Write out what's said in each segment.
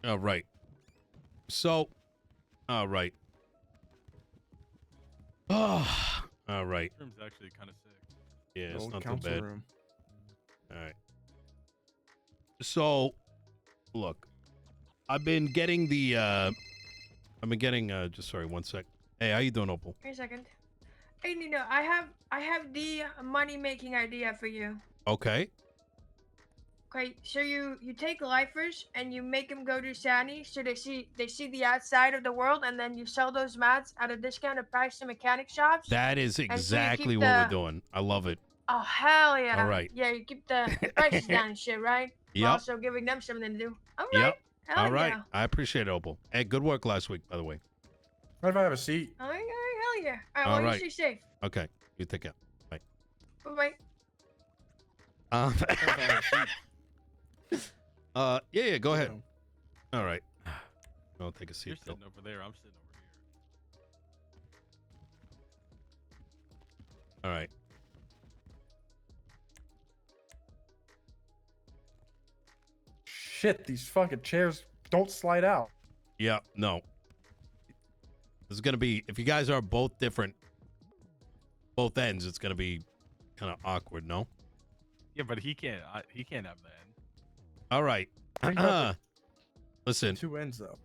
All right. So, all right. Oh, all right. This room's actually kind of sick. Yeah, it's Old not too council bad. room. All right. So, look, I've been getting just sorry, one sec. Hey, how you doing, Opal? Wait a second. Hey Nino, I have the money making idea for you. Okay. Okay, so you take lifers and you make them go to Sandy so they see the outside of the world, and then you sell those mats at a discounted price to mechanic shops. That is so you exactly keep what we're the- doing. I love it. Oh hell yeah! All right. Yeah, you keep the prices down and shit, right? Yep. While also giving them something to do. All right. Yep. Hell All right. yeah. I appreciate it, Opal. Hey, good work last week, by the way. What if I have a seat? All right, hell yeah. All right, All well, right. you stay safe. Okay. You take care. Bye. Bye bye. Yeah, go ahead. All right. I'll take a seat. You're Phil. sitting over there. I'm sitting over here. All right. Shit, these fucking chairs don't slide out. Yeah, no. This is going to be, if you guys are both different, both ends, it's going to be kind of awkward, no? Yeah, but he can't. He can't have that. All right. Think about Listen. Two ends though.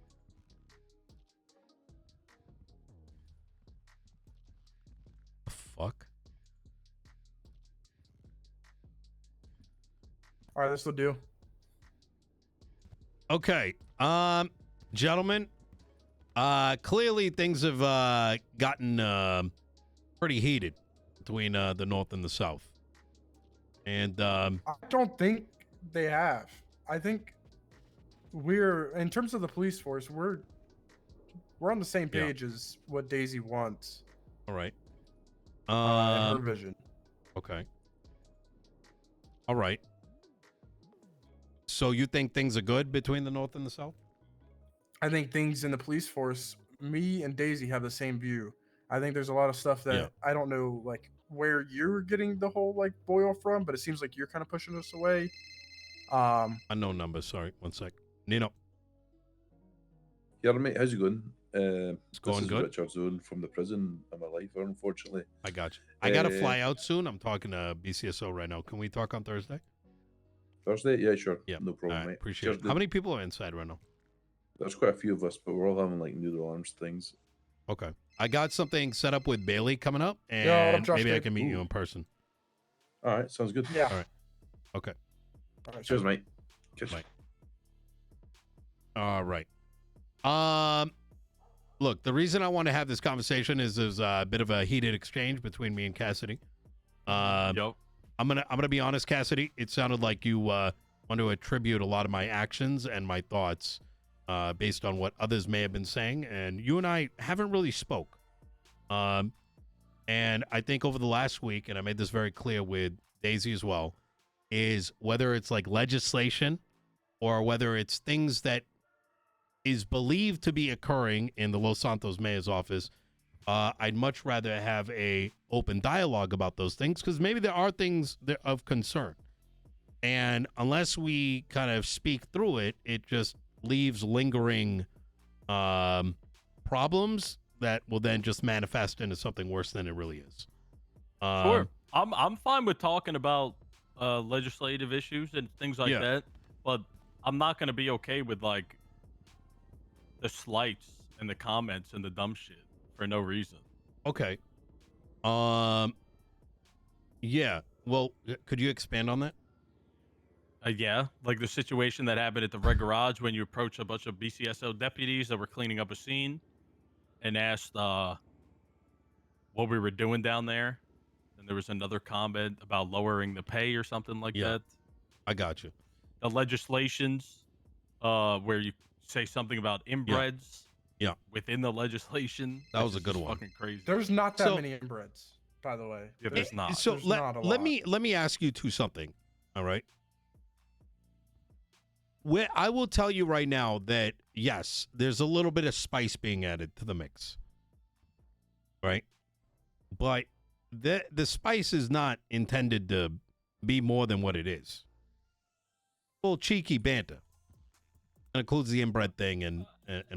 The fuck? All right, this will do. Okay. Gentlemen, clearly things have gotten pretty heated between the North and the South. And I don't think they have. I think we're, in terms of the police force, we're on the same Yeah. page as what Daisy wants. all right. In her vision. Okay. All right. So you think things are good between the North and the South? I think things in the police force, me and Daisy have the same view. I think there's a lot of stuff that Yeah. I don't know, like where you're getting the whole like boil from, but it seems like you're kind of pushing us away. Unknown number. Sorry. One sec. Nino. Yeah, mate, how's it going? It's going this is good. Richard Zone from the prison. I'm a lifer, unfortunately. I got you. I got to Uh, fly out soon. I'm talking to BCSO right now. Can we talk on Thursday? Thursday? Yeah, sure. Yeah. No problem, All right, mate. appreciate Cheers, it. dude. How many people are inside right now? There's quite a few of us, but we're all having like noodle arms things. Okay. I got something set up with Bailey coming up, and Yo, what up, Josh, maybe I babe? can meet you Ooh. in person. All right, sounds good. yeah. All right. Okay. All right, Cheers, mate. Cheers. Bye. All right. Look, the reason I want to have this conversation is there's a bit of a heated exchange between me and Cassidy. Yup. I'm gonna be honest, Cassidy. It sounded like you want to attribute a lot of my actions and my thoughts based on what others may have been saying, and you and I haven't really spoke. And I think over the last week, and I made this very clear with Daisy as well, is whether it's like legislation or whether it's things that is believed to be occurring in the Los Santos mayor's office, I'd much rather have a open dialogue about those things, because maybe there are things that of concern. And unless we kind of speak through it, it just leaves lingering problems that will then just manifest into something worse than it really is. Sure. I'm fine with talking about legislative issues and things like Yeah. that, but I'm not gonna be okay with like the slights and the comments and the dumb shit for no reason. Okay. Yeah. Well, could you expand on that? Yeah, like the situation that happened at the Red Garage when you approached a bunch of BCSO deputies that were cleaning up a scene and asked what we were doing down there. And there was another comment about lowering the pay or something like Yeah. that. I got you. The legislations where you say something about inbreds Yeah. within the legislation. That which was a is good just one. Fucking crazy. There's not that So- many inbreds, by the way. Yeah, there's not. So There's not a let lot. me ask you something. All right. Where I will tell you right now that yes, there's a little bit of spice being added to the mix. Right? But the spice is not intended to be more than what it is. A little cheeky banter. It includes the inbred thing and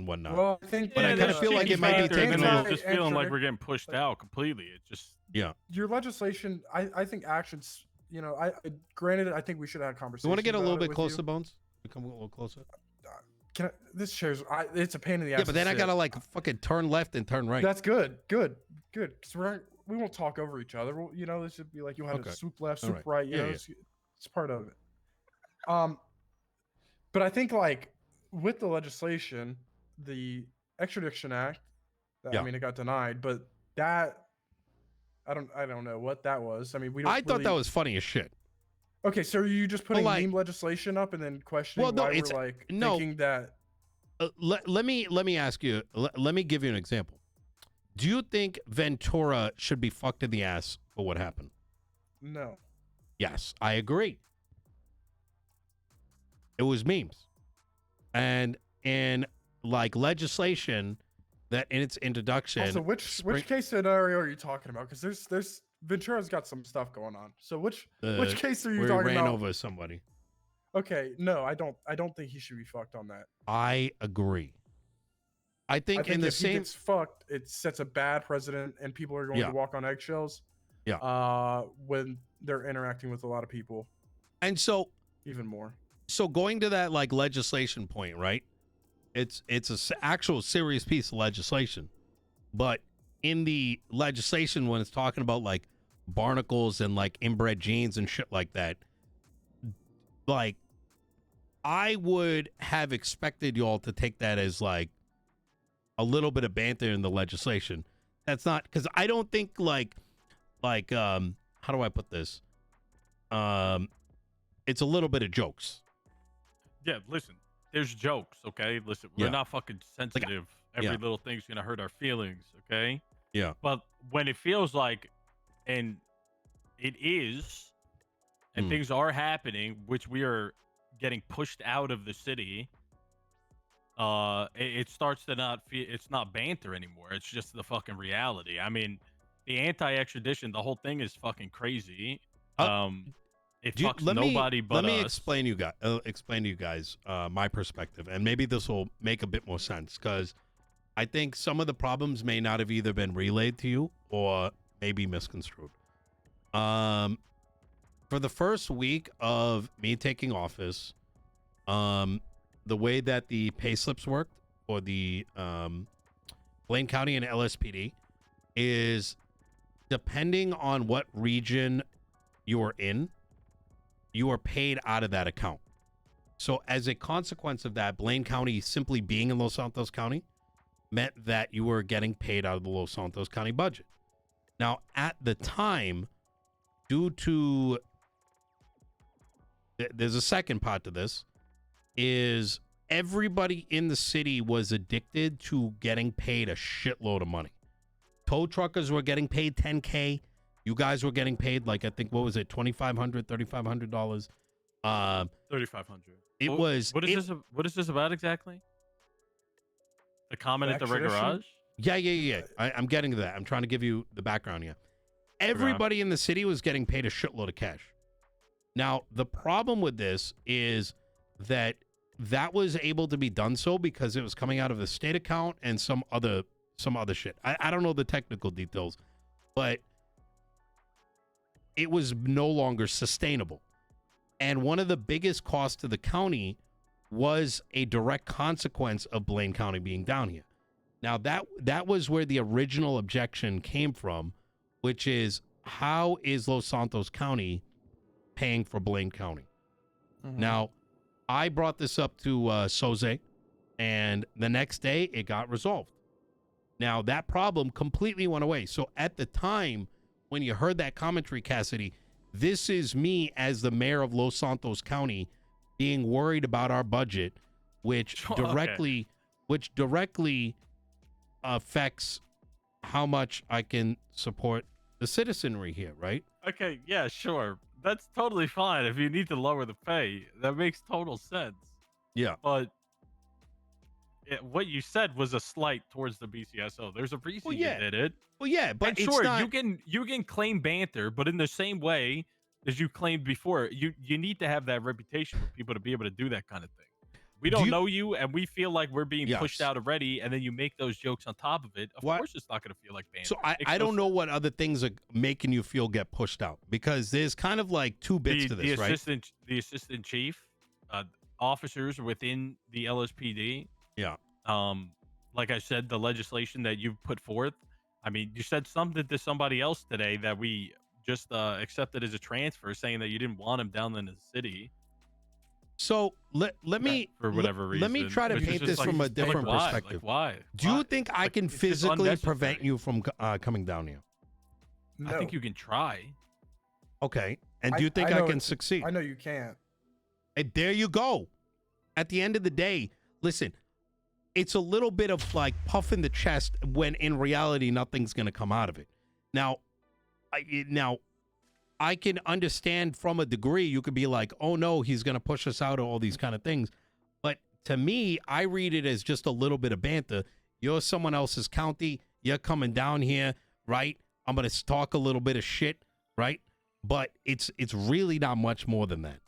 whatnot. Well, I think, But I kinda feel like it might be taken a little- just feeling like we're getting pushed out completely. It just your legislation. I think actions. You know, granted, I think we should have a conversation. You want to get a little about it bit with closer, you. Bones? Come a little closer. This chair's. It's a pain in the ass. Yeah, but then to I sit. gotta like fucking turn left and turn right. That's good. Because we won't talk over each other. We'll, you know, this should be like you had Okay. to swoop left, All swoop right. right. You Yeah, know, yeah. it's part of it. But I think like with the legislation, the Extradition Act. Yeah. I mean, it got denied, but that I don't know what that was. I mean, we don't. I thought really- that was funny as shit. Okay, so are you just putting like- meme legislation up and then questioning Well, no, why it's- we're like no. thinking that? Let me ask you. Let me give you an example. Do you think Ventura should be fucked in the ass for what happened? No. Yes, I agree. It was memes, and in like legislation that in its introduction. Also, which case scenario are you talking about? Because there's Ventura's got some stuff going on. So which case are you where he talking ran about? over somebody? Okay, no, I don't think he should be fucked on that. I agree. I think in the if he same. gets fucked, it sets a bad precedent, and people are going Yeah. to walk on eggshells. Yeah. When they're interacting with a lot of people, And so even more. going to that like legislation point, right? It's actual serious piece of legislation, but in the legislation when it's talking about like barnacles and like inbred genes and shit like that, like I would have expected y'all to take that as like a little bit of banter in the legislation. That's not because I don't think like how do I put this? It's a little bit of jokes. Yeah, listen, there's jokes, okay? Listen, we're Yeah. not fucking sensitive. Every yeah. little thing's gonna hurt our feelings, okay? Yeah. But when it feels like, and it is, and things are happening, which we are getting pushed out of the city, it starts to not feel, it's not banter anymore. It's just the fucking reality. I mean, the anti-extradition, the whole thing is fucking crazy. It fucks nobody but us. Let me explain to you guys my perspective, and maybe this will make a bit more sense because I think some of the problems may not have either been relayed to you or maybe misconstrued. For the first week of me taking office, the way that the pay slips worked for the Blaine County and LSPD is depending on what region you are in, you are paid out of that account. So as a consequence of that, Blaine County simply being in Los Santos County meant that you were getting paid out of the Los Santos County budget. Now, at the time, due to there's a second part to this, is everybody in the city was addicted to getting paid a shitload of money. Tow truckers were getting paid $10K. You guys were getting paid like, I think, what was it, $2,500, $3,500? $3,500. It was. What is this about exactly? The comment at the Red Garage? Yeah. I'm getting to that. I'm trying to give you the background here. Everybody in the city was getting paid a shitload of cash. Now, the problem with this is that was able to be done so because it was coming out of the state account and some other shit. I don't know the technical details, but it was no longer sustainable. And one of the biggest costs to the county was a direct consequence of Blaine County being down here. Now, that was where the original objection came from, which is how is Los Santos County paying for Blaine County? Mm-hmm. Now, I brought this up to Soze, and the next day it got resolved. Now, that problem completely went away. So at the time, when you heard that commentary, Cassidy, this is me as the mayor of Los Santos County being worried about our budget, which directly affects how much I can support the citizenry here, right? Okay, yeah, sure. That's totally fine if you need to lower the pay. That makes total sense. Yeah. But what you said was a slight towards the BCSO. There's a reason you did it. Well, yeah, but and it's sure, not... you can claim banter, but in the same way as you claimed before, you need to have that reputation for people to be able to do that kind of thing. We Do don't you- know you, and we feel like we're being pushed Yes. out already, and then you make those jokes on top of it. Of What- course, it's not going to feel like banter. So Makes I no don't know sense. what other things are making you feel get pushed out, because there's kind of like two bits to this, right? The assistant chief, officers within the LSPD. Yeah. Like I said, the legislation that you've put forth. I mean, you said something to somebody else today that we just accepted as a transfer, saying that you didn't want him down in the city. So let me For whatever reason. let me try to which is paint just this like- from a like, different why? perspective. Like, why? Do you Why? think I Like, can it's just physically prevent unnecessary. you from coming down here? No. I think you can try. Okay. And do you think I know can it's- succeed? I know you can't. And there you go. At the end of the day, listen, it's a little bit of like puff in the chest when in reality nothing's going to come out of it. Now, I can understand from a degree. You could be like, oh no, he's going to push us out, or all these kind of things. But to me, I read it as just a little bit of banter. You're someone else's county. You're coming down here, right? I'm going to talk a little bit of shit, right? But it's really not much more than that.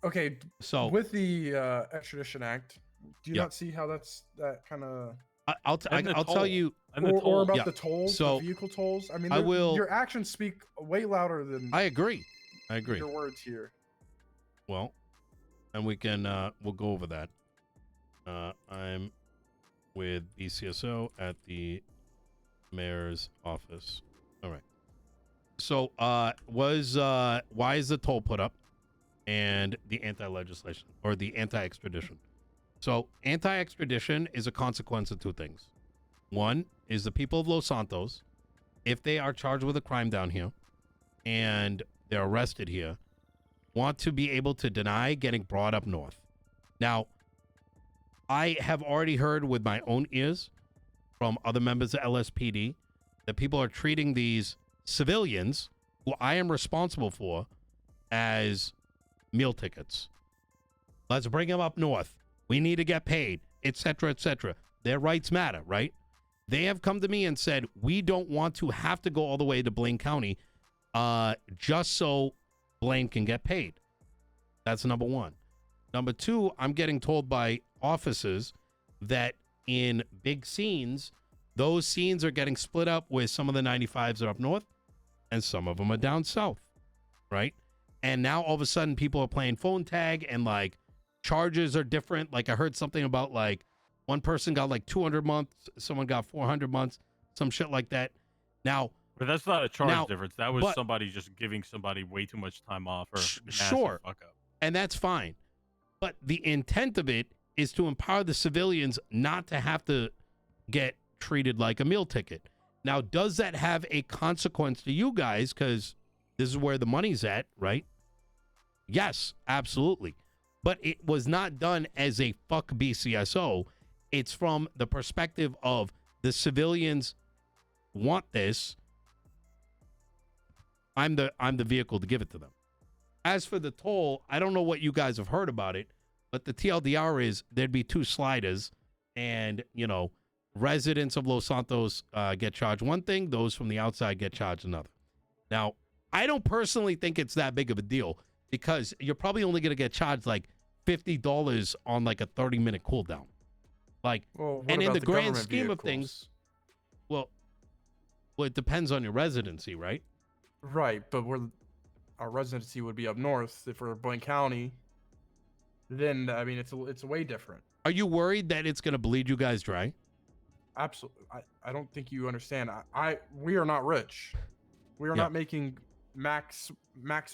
Okay, So with the Extradition Act, do you Yeah. not see how that kind of I'll And the tell toll. you. And the or toll. about Yeah. the tolls, So, the vehicle tolls? I mean, I they're- will- your actions speak way louder than I agree. your words here. Well, and we can we'll go over that. I'm with BCSO at the mayor's office. All right. So why is the toll put up and the anti-legislation or the anti-extradition? So anti-extradition is a consequence of two things. One is the people of Los Santos, if they are charged with a crime down here and they're arrested here, want to be able to deny getting brought up north. Now, I have already heard with my own ears from other members of LSPD that people are treating these civilians, who I am responsible for, as meal tickets. Let's bring them up north. We need to get paid, etc., etc. Their rights matter, right? They have come to me and said, we don't want to have to go all the way to Blaine County just so Blaine can get paid. That's number one. Number two, I'm getting told by officers that in big scenes, those scenes are getting split up where some of the 95s are up north and some of them are down south, right? And now all of a sudden people are playing phone tag and like charges are different. Like I heard something about like one person got like 200 months, someone got 400 months, some shit like that. Now, But that's not a charge Now, difference. That was but- somebody just giving somebody way too much time off or massive sure. fuck up. and that's fine. But the intent of it is to empower the civilians not to have to get treated like a meal ticket. Now, does that have a consequence to you guys? Because this is where the money's at, right? Yes, absolutely. But it was not done as a fuck BCSO. It's from the perspective of the civilians want this. I'm the vehicle to give it to them. As for the toll, I don't know what you guys have heard about it, but the TLDR is there'd be two sliders, and residents of Los Santos get charged one thing, those from the outside get charged another. Now, I don't personally think it's that big of a deal because you're probably only going to get charged like $50 on like a 30-minute cooldown. Like, Well, what and in about the grand government scheme of vehicles? things, well, it depends on your residency, right? Right, but our residency would be up north. If we're Blaine County, then I mean it's way different. Are you worried that it's going to bleed you guys dry? Absolutely, I don't think you understand. We are not rich. We are Yeah. not making max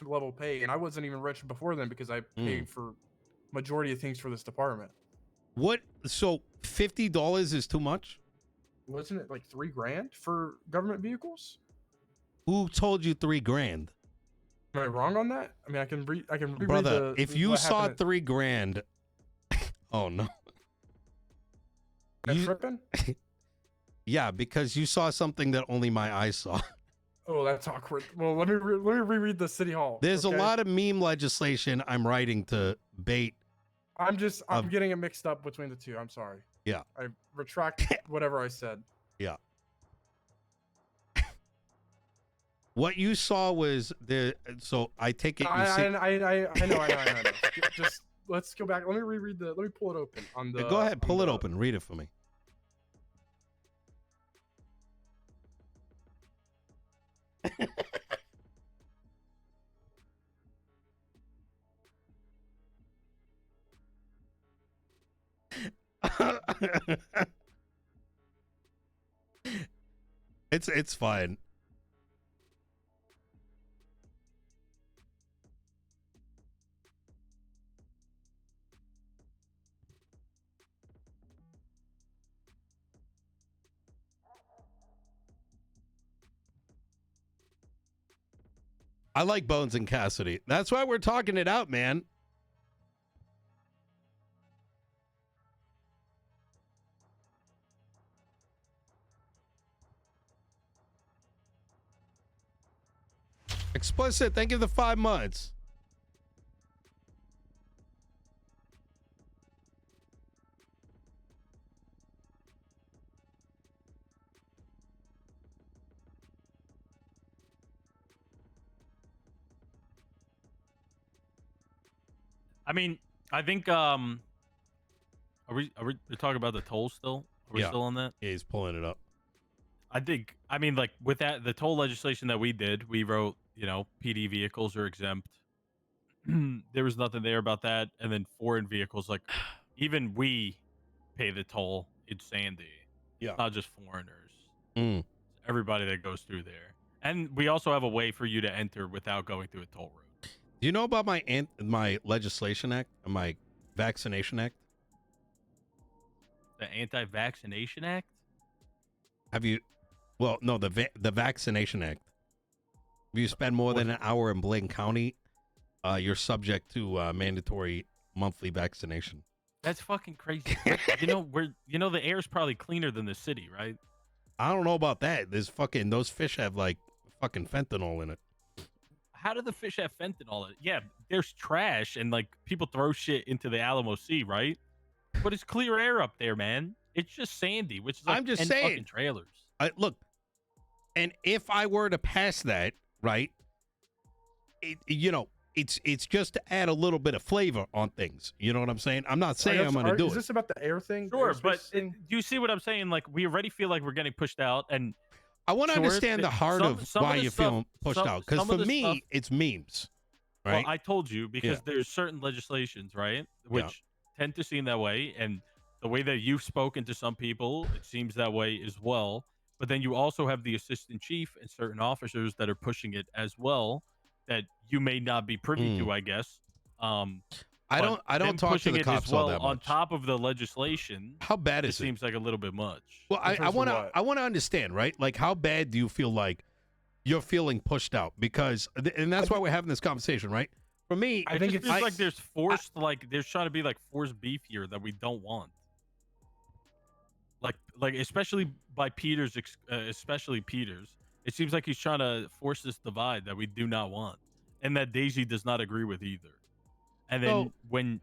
level pay, and I wasn't even rich before then because I paid for majority of things for this department. What? So $50 is too much? Wasn't it like $3,000 for government vehicles? Who told you $3,000? Am I wrong on that? I mean, I can reread Brother, the, if you what saw happened $3,000, oh no. at You- tripping. Yeah, because you saw something that only my eyes saw. Oh, that's awkward. Well, let me reread the city hall. There's okay? a lot of meme legislation I'm writing to bait. I'm of- getting it mixed up between the two. I'm sorry. Yeah. I retract whatever I said. What you saw was so I take it you see, I know. let's go back. Let me reread the. Let me pull it open on the. Go ahead, pull on it the- open. Read it for me. It's fine. I like Bones and Cassidy. That's why we're talking it out, man. Explicit, thank you for the 5 months. I mean, I think are we talking about the toll still? Are we Yeah. still on that? Yeah, he's pulling it up. I mean, like with that, the toll legislation that we did, we wrote, PD vehicles are exempt. There was nothing there about that. And then foreign vehicles, like even we pay the toll in Sandy. Yeah. It's not just foreigners. Mm. It's everybody that goes through there. And we also have a way for you to enter without going through a toll road. Do you know about my legislation act, my vaccination act? The Anti-Vaccination Act? Have you? Well, no, the vaccination act. If you spend more than an hour in Blaine County, you're subject to mandatory monthly vaccination. That's fucking crazy. The air's probably cleaner than the city, right? I don't know about that. Those fish have like fucking fentanyl in it. How do the fish have fentanyl in it? Yeah, there's trash and like people throw shit into the Alamo Sea, right? But it's clear air up there, man. It's just sandy, which is like I'm just 10 saying. fucking trailers. Look, and if I were to pass that, right, it's just to add a little bit of flavor on things. You know what I'm saying? I'm not saying I'm going to do Is it. this about the air thing? Sure, Airspace but thing? do you see what I'm saying? Like, we already feel like we're getting pushed out, and I want to sure, understand the heart of some why of the you're stuff- feeling pushed some- out. Because some of for the me, stuff- it's memes, right? Well, I told you because there's certain legislations, right, which tend to seem that way, and the way that you've spoken to some people, it seems that way as well. But then you also have the assistant chief and certain officers that are pushing it as well, that you may not be privy to, I guess. I don't talk to pushing the it cops as well all that much. on top of the legislation. How bad It is it? seems like a little bit much. Well, In terms of what? I want to understand, right? Like, how bad do you feel like you're feeling pushed out? Because, and that's why we're having this conversation, right? For me, I think just it's feels like there's there's trying to be like forced beef here that we don't want. Like especially by Peters, especially Peters. It seems like he's trying to force this divide that we do not want, and that Daisy does not agree with either. And then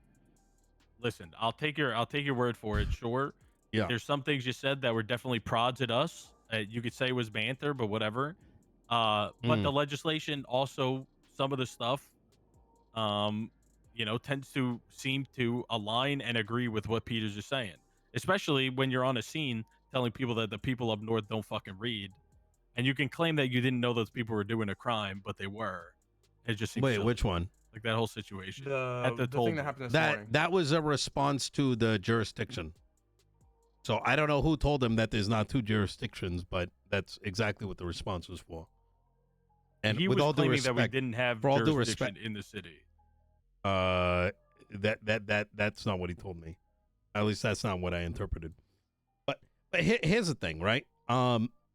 listen, I'll take your word for it. Sure, Yeah. there's some things you said that were definitely prods at us. You could say it was banter, but whatever. But the legislation also, some of the stuff, tends to seem to align and agree with what Peters is saying. Especially when you're on a scene telling people that the people up north don't fucking read, and you can claim that you didn't know those people were doing a crime, but they were. It just seems wait, silly. which one? Like that whole situation. The toll thing that booth. happened this morning. That was a response to the jurisdiction. So I don't know who told them that there's not two jurisdictions, but that's exactly what the response was for. And he with was all due claiming respect, that we didn't have for all due jurisdiction respect- in the city. that's not what he told me. At least that's not what I interpreted. But here's the thing, right?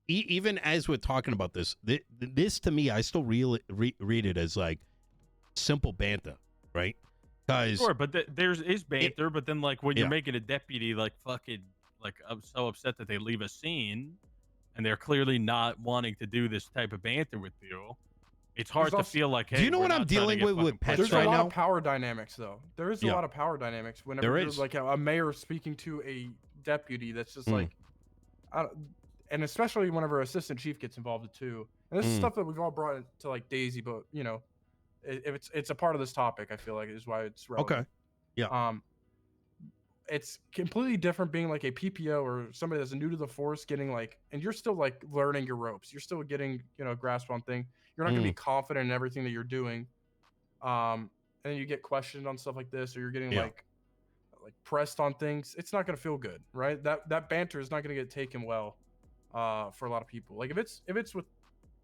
Even as we're talking about this, this to me, I still read it as like simple banter, right? Because Sure, but there's banter, but then like when you're making a deputy like fucking like I'm so upset that they leave a scene, and they're clearly not wanting to do this type of banter with you. It's hard There's to also- feel like, hey, Do you know we're what I'm not trying to dealing get with fucking pets There's pushed right a out. lot now? of power dynamics, though. There is a Yeah. lot of power dynamics whenever There there's is. like a mayor speaking to a deputy. That's just like, and especially whenever assistant chief gets involved too. And this is stuff that we've all brought to like Daisy, but it's a part of this topic. I feel like is why it's relevant. okay, Yeah. It's completely different being like a PPO or somebody that's new to the force, getting like, and you're still like learning your ropes. You're still getting, grasp on thing. You're not gonna be confident in everything that you're doing. And then you get questioned on stuff like this, or you're getting like pressed on things. It's not gonna feel good, right? That banter is not gonna get taken well, for a lot of people. Like if it's with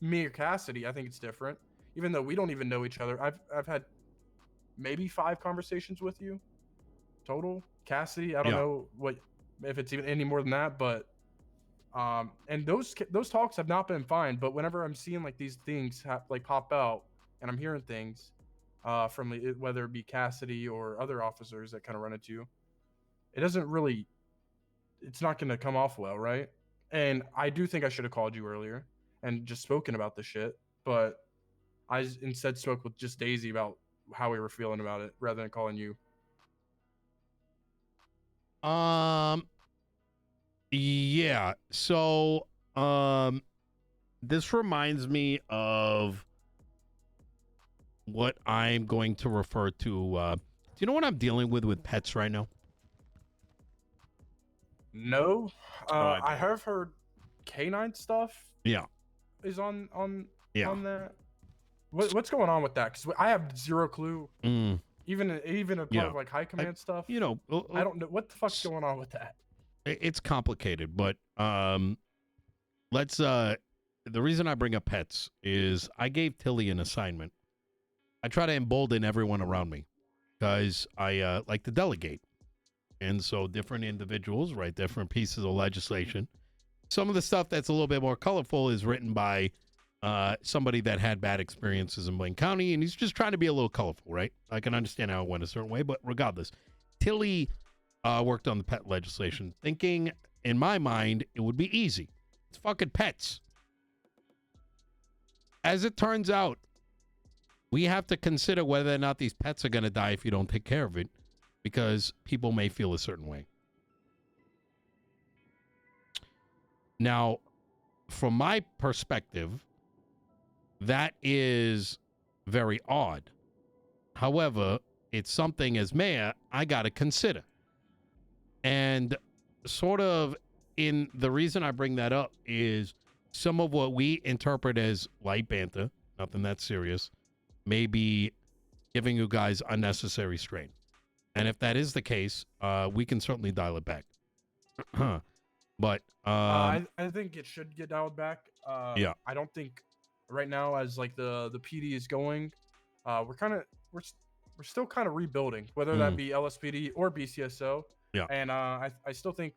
me or Cassidy, I think it's different. Even though we don't even know each other, I've had maybe 5 conversations with you total. Cassidy, I don't know if it's even any more than that, but and those talks have not been fine. But whenever I'm seeing like these things pop out, and I'm hearing things from whether it be Cassidy or other officers that kind of run into you, it doesn't really, it's not going to come off well, right? And I do think I should have called you earlier and just spoken about this shit, but I instead spoke with just Daisy about how we were feeling about it rather than calling you. Yeah. So, this reminds me of what I'm going to refer to. Do you know what I'm dealing with pets right now? No, I have heard canine stuff. Yeah. Is on that. What's going on with that? Because I have zero clue. Even a part of like high command stuff. I don't know what the fuck's going on with that. It's complicated, but let's. The reason I bring up pets is I gave Tilly an assignment. I try to embolden everyone around me because I like to delegate, and so different individuals write different pieces of legislation. Some of the stuff that's a little bit more colorful is written by somebody that had bad experiences in Blaine County, and he's just trying to be a little colorful, right? I can understand how it went a certain way, but regardless, Tilly worked on the pet legislation, thinking, in my mind, it would be easy. It's fucking pets. As it turns out, we have to consider whether or not these pets are going to die if you don't take care of it, because people may feel a certain way. Now, from my perspective, that is very odd. However, it's something as mayor I got to consider. And sort of in the reason I bring that up is some of what we interpret as light banter, nothing that serious, may be giving you guys unnecessary strain. And if that is the case, we can certainly dial it back. But I think it should get dialed back. Yeah. I don't think right now, as like the PD is going, we're still kind of rebuilding, whether that be LSPD or BCSO. Yeah. And I still think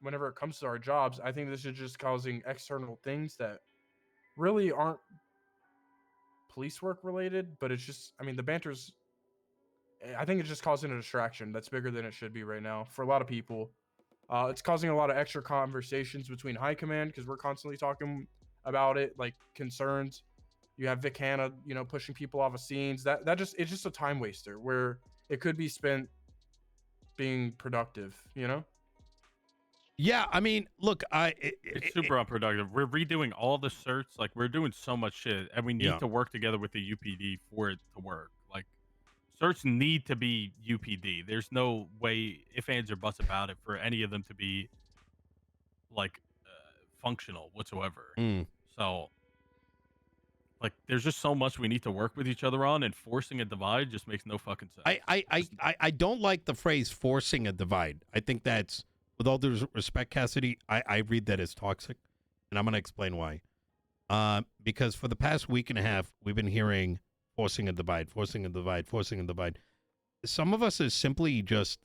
whenever it comes to our jobs, I think this is just causing external things that really aren't police work related, but it's just, I mean, the banter's, I think it's just causing a distraction that's bigger than it should be right now for a lot of people. It's causing a lot of extra conversations between high command because we're constantly talking about it, like concerns. You have Vic Hanna, pushing people off of scenes. It's just a time waster where it could be spent being productive, Yeah, I mean, look, it's super unproductive. We're redoing all the certs. Like, we're doing so much shit, and we need to work together with the UPD for it to work. Like, certs need to be UPD. There's no way, if, ands, or buts about it, for any of them to be, like, functional whatsoever. So, like, there's just so much we need to work with each other on, and forcing a divide just makes no fucking sense. I don't like the phrase forcing a divide. I think that's, with all due respect, Cassidy, I read that as toxic, and I'm going to explain why. Because for the past week and a half, we've been hearing forcing a divide, forcing a divide, forcing a divide. Some of us is simply just,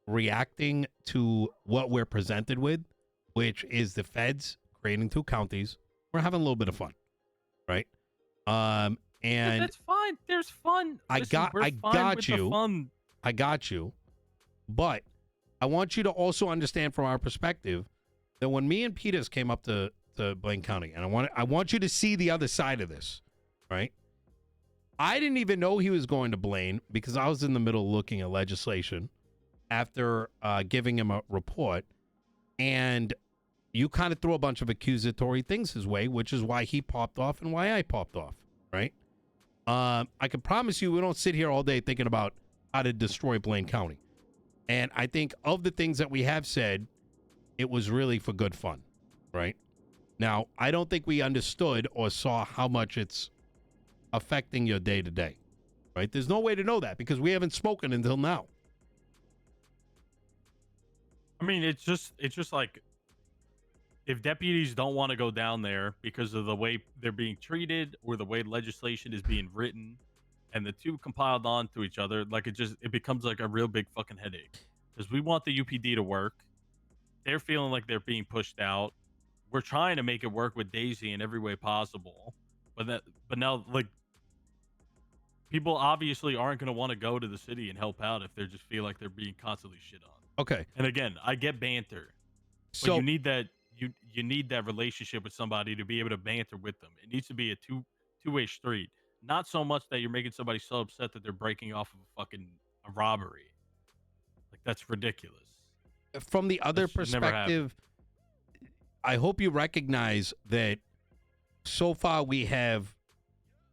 reacting to what we're presented with, which is the feds creating 2 counties. We're having a little bit of fun, right? And that's fine. There's fun. I got you. I got you. But I want you to also understand from our perspective that when me and Peters came up to Blaine County, and I want you to see the other side of this, right? I didn't even know he was going to Blaine because I was in the middle looking at legislation after giving him a report, and you kind of threw a bunch of accusatory things his way, which is why he popped off and why I popped off, right? I can promise you we don't sit here all day thinking about how to destroy Blaine County. And I think of the things that we have said, it was really for good fun, right? Now, I don't think we understood or saw how much it's affecting your day to day, right? There's no way to know that because we haven't spoken until now. I mean, it's just like, if deputies don't want to go down there because of the way they're being treated or the way legislation is being written, and the two compiled on to each other, like it becomes like a real big fucking headache. Because we want the UPD to work. They're feeling like they're being pushed out. We're trying to make it work with Daisy in every way possible. But now, like, people obviously aren't going to want to go to the city and help out if they just feel like they're being constantly shit on. Okay. And again, I get banter. So But you need that you need that relationship with somebody to be able to banter with them. It needs to be a two-way street. Not so much that you're making somebody so upset that they're breaking off of a robbery. Like, that's ridiculous. from the other That should never happen. perspective, I hope you recognize that so far we have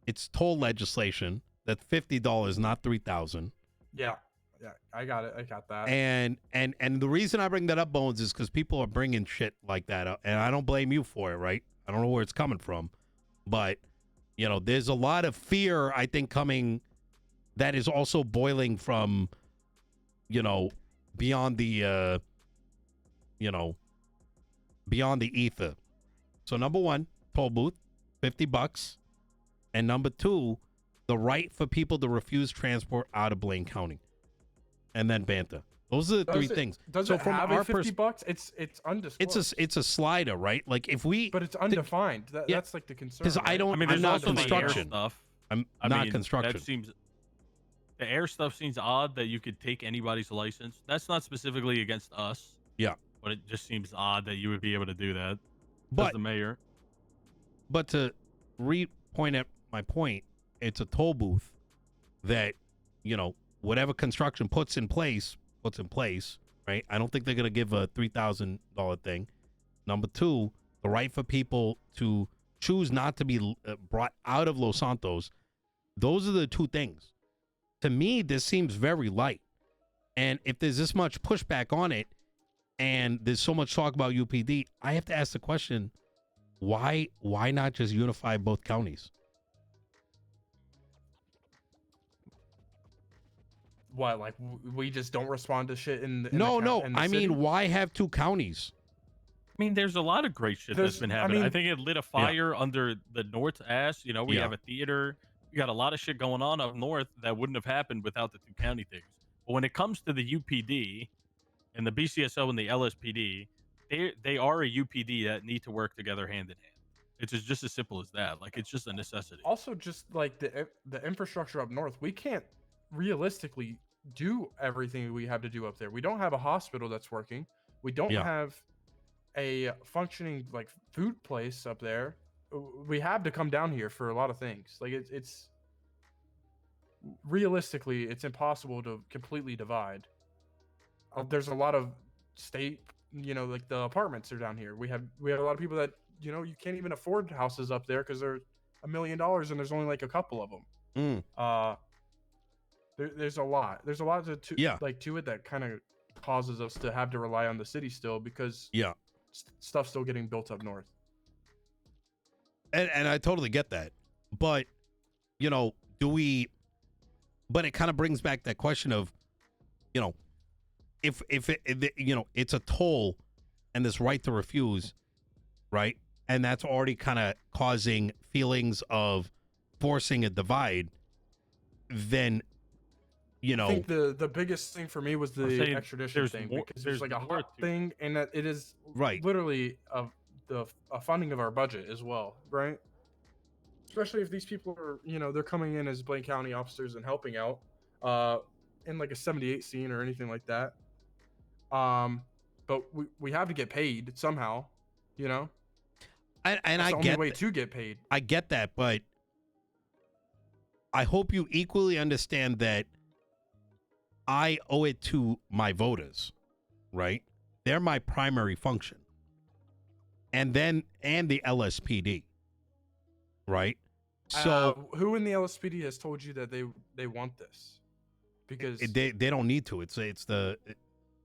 it's toll legislation that's $50, not $3,000. Yeah, I got it. I got that. And the reason I bring that up, Bones, is because people are bringing shit like that up, and I don't blame you for it, right? I don't know where it's coming from, but you know, there's a lot of fear I think coming that is also boiling from, you know, beyond the beyond the ether. So number one, toll booth, $50, and number two, the right for people to refuse transport out of Blaine County. And then banter. Those are the three things. Does So it from have our a $50? It's undisclosed. It's a slider, right? Like if we, but it's undefined. yeah, that's like the concern. because I right? don't. I mean, I'm there's not also the air construction. stuff. I'm I not mean, construction. That seems, the air stuff seems odd that you could take anybody's license. That's not specifically against us. Yeah. But it just seems odd that you would be able to do that as But the mayor. But to point at my point, it's a toll booth that, you know, whatever construction puts in place, right? I don't think they're going to give a $3,000 thing. Number two, the right for people to choose not to be brought out of Los Santos. Those are the two things. To me, this seems very light. And if there's this much pushback on it and there's so much talk about UPD, I have to ask the question, why not just unify both counties? What, like we just don't respond to shit in the No. in the I city? mean, why have two counties? I mean, there's a lot of great shit that's There's- been I happening. I mean- think it lit a fire under the North's ass. You know, we Yeah. have a theater. We got a lot of shit going on up north that wouldn't have happened without the two county things. But when it comes to the UPD and the BCSO and the LSPD, they are a UPD that need to work together hand in hand. It's just as simple as that. Like, it's just a necessity. Also, just like the infrastructure up north, we can't realistically do everything we have to do up there. We don't have a hospital that's working. We don't Yeah. have a functioning like food place up there. We have to come down here for a lot of things. Like it's realistically, it's impossible to completely divide. There's a lot of state, you know, like the apartments are down here. We have a lot of people that, you know, you can't even afford houses up there because they're $1 million and there's only like a couple of them. There's a lot. There's a lot to Yeah. like to it that kind of causes us to have to rely on the city still because Yeah. stuff's still getting built up north. And I totally get that. But, you know, but it kind of brings back that question of, you know, if you know, it's a toll and this right to refuse, right? And that's already kind of causing feelings of forcing a divide, then, you know, I think the biggest thing for me was I'm the saying extradition there's thing more- because there's there's like a more hot to- thing and that it is right. literally a funding of our budget as well, right? Especially if these people are, you know, they're coming in as Blaine County officers and helping out in like a 78 scene or anything like that. But we have to get paid somehow, you know? And That's I the only get way to get paid. I get that, but I hope you equally understand that I owe it to my voters, right? They're my primary function. And the LSPD, right? So who in the LSPD has told you that they want this? Because they don't need to.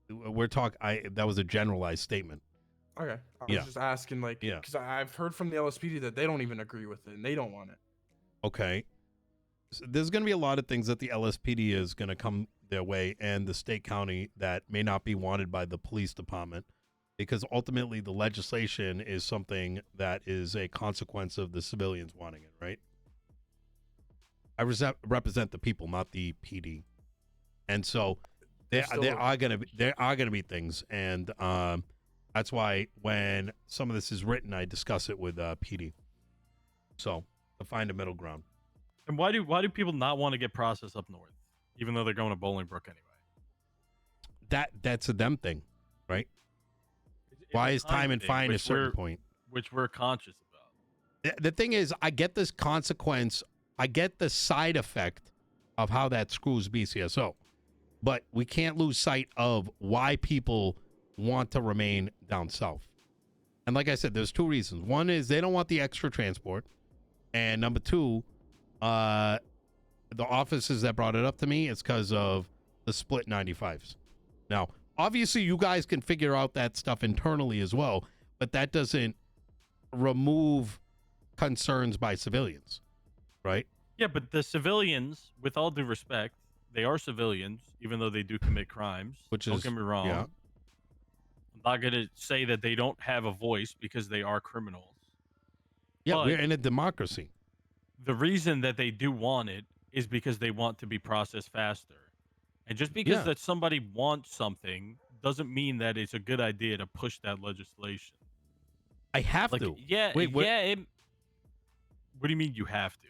We're talking. That was a generalized statement. okay, I Yeah. was just asking, like, Yeah. because I've heard from the LSPD that they don't even agree with it and they don't want it. Okay. So there's going to be a lot of things that the LSPD is going to come their way and the state county that may not be wanted by the police department, because ultimately the legislation is something that is a consequence of the civilians wanting it, right? I represent the people, not the PD. And so there are going to be things, and that's why when some of this is written, I discuss it with PD. So to find a middle ground. And why do people not want to get processed up north, even though they're going to Bolingbrook anyway? That's a them thing, right? It's Why a is time and thing, fine a certain point? Which we're conscious about. The thing is, I get this consequence. I get the side effect of how that screws BCSO, but we can't lose sight of why people want to remain down south. And like I said, there's two reasons. One is they don't want the extra transport, and number two, the offices that brought it up to me is because of the split 95s. Now, obviously, you guys can figure out that stuff internally as well, but that doesn't remove concerns by civilians, right? Yeah, but the civilians, with all due respect, they are civilians, even though they do commit crimes. Don't get me wrong. Yeah. I'm not going to say that they don't have a voice because they are criminals. Yeah, But we're in a democracy. the reason that they do want it is because they want to be processed faster. And just because that somebody wants something doesn't mean that it's a good idea to push that legislation. I have Like, to. yeah, Wait, what? yeah. What do you mean you have to?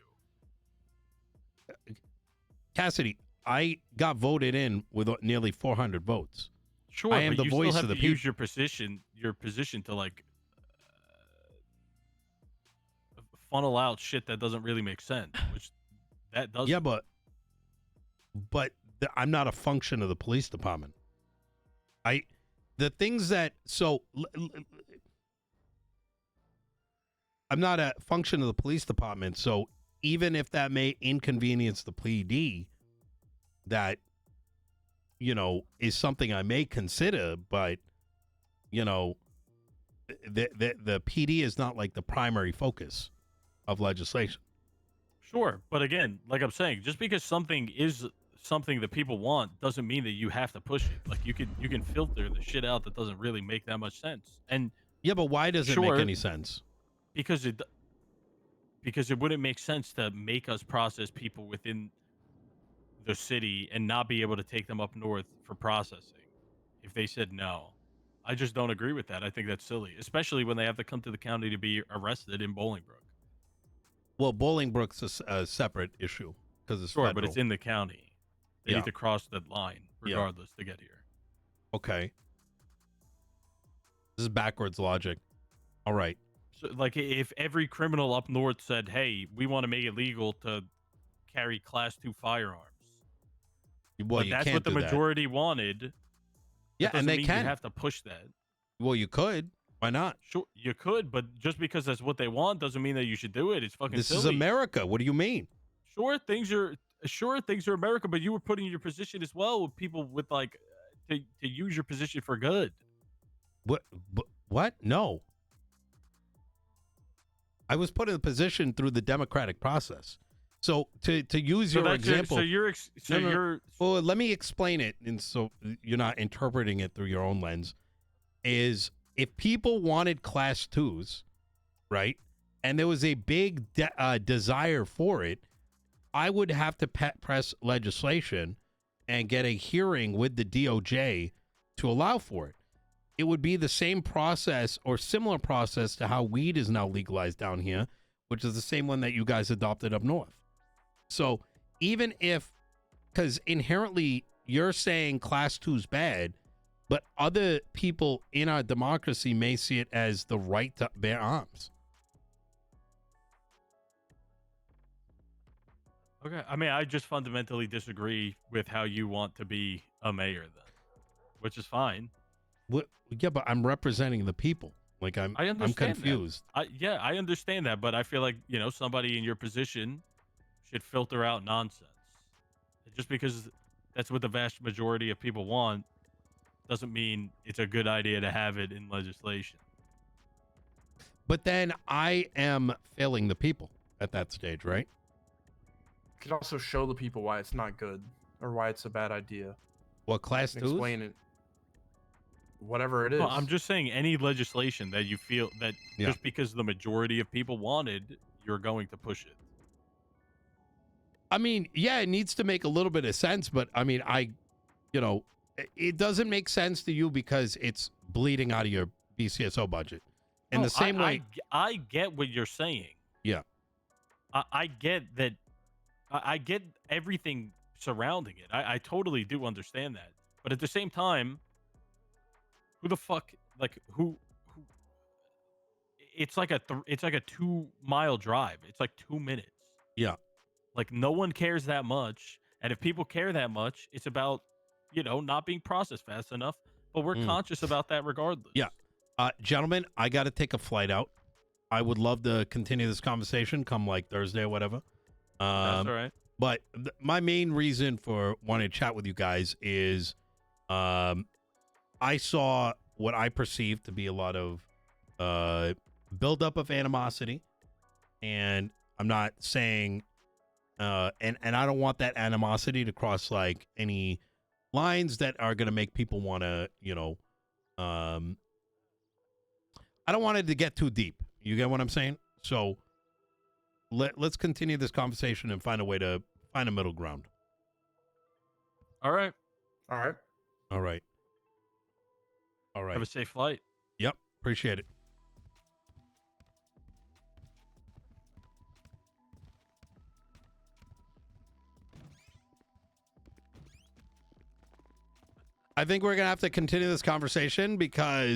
Cassidy, I got voted in with nearly 400 votes. Sure, I am but the you voice still have of the to people. use your position to like funnel out shit that doesn't really make sense, which that does. Yeah, but I'm not a function of the police department. The things that I'm not a function of the police department. So even if that may inconvenience the PD, that is something I may consider, but the PD is not like the primary focus of legislation. Sure, but again, like I'm saying, just because something is something that people want doesn't mean that you have to push it. Like you can filter the shit out that doesn't really make that much sense. And yeah, but why does it make any sense? Because it wouldn't make sense to make us process people within the city and not be able to take them up north for processing if they said no. I just don't agree with that. I think that's silly, especially when they have to come to the county to be arrested in Bolingbrook. Well, Bolingbrook's a separate issue because it's sure, federal. but it's in the county. They need to cross that line regardless to get here. Okay. This is backwards logic. All right. So, like, if every criminal up north said, "Hey, we want to make it legal to carry Class 2 firearms," well, but that's what the majority wanted. Yeah, and they mean can. You have to push that. Well, you could. Why not? Sure, you could, but just because that's what they want doesn't mean that you should do it. It's fucking This silly. is America. What do you mean? Sure, things are America, but you were putting your position as well with people with like to use your position for good. What? No. I was put in a position through the democratic process. So to use your example, well, let me explain it, and so you're not interpreting it through your own lens. Is if people wanted Class 2s, right, and there was a big desire for it, I would have to press legislation and get a hearing with the DOJ to allow for it. It would be the same process or similar process to how weed is now legalized down here, which is the same one that you guys adopted up north. So even if, because inherently you're saying Class 2 is bad, but other people in our democracy may see it as the right to bear arms. Okay. I mean, I just fundamentally disagree with how you want to be a mayor then, which is fine. Yeah, but I'm representing the people. Like I'm I understand that. confused. Yeah, I understand that, but I feel like, you know, somebody in your position should filter out nonsense. Just because that's what the vast majority of people want doesn't mean it's a good idea to have it in legislation. But then I am failing the people at that stage, right? You could also show the people why it's not good or why it's a bad idea. What class And twos? explain it. Whatever it is. No, I'm just saying any legislation that you feel that Yeah. just because the majority of people wanted, you're going to push it. I mean, yeah, it needs to make a little bit of sense, but I mean, it doesn't make sense to you because it's bleeding out of your BCSO budget. In the same way, I get what you're saying. Yeah. I get that. I get everything surrounding it. I totally do understand that. But at the same time, who the fuck, like, who it's like a 2-mile drive. It's like 2 minutes. Yeah. Like, no one cares that much. And if people care that much, it's about, you know, not being processed fast enough. But we're conscious about that regardless. Yeah. Gentlemen, I got to take a flight out. I would love to continue this conversation come like Thursday or whatever. That's all right. But my main reason for wanting to chat with you guys is I saw what I perceived to be a lot of buildup of animosity. And I'm not saying, and I don't want that animosity to cross like any lines that are going to make people want to, you know, I don't want it to get too deep. You get what I'm saying? So let's continue this conversation and find a way to find a middle ground. All right. All right. All right. All right. Have a safe flight. Yep. Appreciate it. I think we're going to have to continue this conversation because